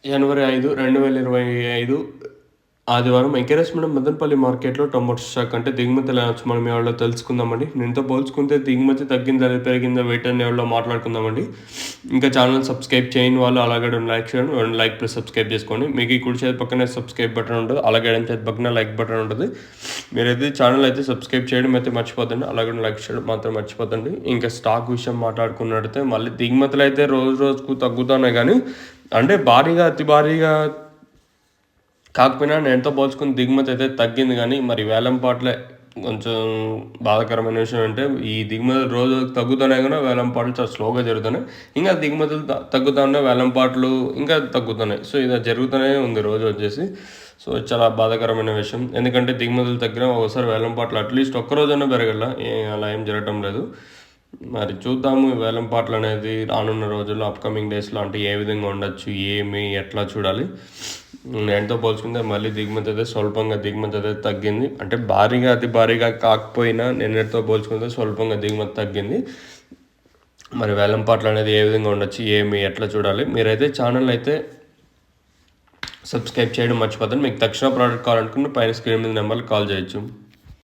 జనవరి 5, 2025 ఆదివారం ఎంకరేజ్‌మెంట్ మదనపల్లి మార్కెట్‌లో tomato stock అంటే దిగుమతి ఎలా వచ్చి మనం ఇవాళ తెలుసుకుందామండి. దీంతో పోల్చుకుంటే దిగుమతి తగ్గిందా లేదా పెరిగిందా వీటన్ని ఇవాళ మాట్లాడుకుందామండి. ఇంకా ఛానల్ సబ్స్క్రైబ్ చేయని వాళ్ళు అలాగే లైక్ చేయండి. లైక్ ప్లస్ సబ్స్క్రైబ్ చేసుకోండి. మీకు ఈ కుడి చేతి పక్కనే సబ్స్క్రైబ్ బటన్ ఉంటుంది. అలాగే ఎడమ చేతి పక్కన లైక్ బటన్ ఉంటుంది. మీరైతే ఛానల్ అయితే సబ్స్క్రైబ్ చేయడం అయితే మర్చిపోతండి. అలాగే లైక్ చేయడం మాత్రం మర్చిపోతండి. ఇంకా స్టాక్ విషయం మాట్లాడుకున్నట్టయితే మళ్ళీ దిగుమతులు అయితే రోజు రోజుకు తగ్గుతున్నాయి కానీ అంటే భారీగా అతి భారీగా కాకపోయినా నేనుతో పోల్చుకుని దిగుమతి అయితే తగ్గింది కానీ మరి వేలంపాట్లే కొంచెం బాధాకరమైన విషయం అంటే ఈ దిగుమతులు రోజు తగ్గుతున్నాయి కానీ వేలంపాట్లు చాలా స్లోగా జరుగుతున్నాయి. ఇంకా దిగుమతులు తగ్గుతా ఉన్నాయి, వేలంపాట్లు ఇంకా తగ్గుతున్నాయి. సో ఇది జరుగుతూనే ఉంది రోజు వచ్చేసి. సో చాలా బాధాకరమైన విషయం. ఎందుకంటే దిగుమతులు తగ్గినా ఒకసారి వేలంపాట్లు అట్లీస్ట్ ఒక్కరోజైనా పెరగల, అలా ఏం జరగటం లేదు. మరి చూద్దాము ఈ వేలంపాట్లు అనేది రానున్న రోజుల్లో అప్కమింగ్ డేస్లో అంటే ఏ విధంగా ఉండొచ్చు, ఏమి ఎట్లా చూడాలి. నేనుతో పోల్చుకుంటే మళ్ళీ దిగుమతి అయితే స్వల్పంగా దిగుమతి అయితే తగ్గింది. అంటే భారీగా అతి భారీగా కాకపోయినా నిన్నటితో పోల్చుకుంటే స్వల్పంగా దిగుమతి తగ్గింది. మరి వేలంపాట్లు అనేది ఏ విధంగా ఉండొచ్చు, ఏమి ఎట్లా చూడాలి. మీరైతే ఛానల్ అయితే సబ్స్క్రైబ్ చేయడం మర్చిపోతాను. మీకు తక్షణ ప్రోడక్ట్ కావాలనుకుంటే పైన స్క్రీన్ మీద నెంబర్కి కాల్ చేయొచ్చు.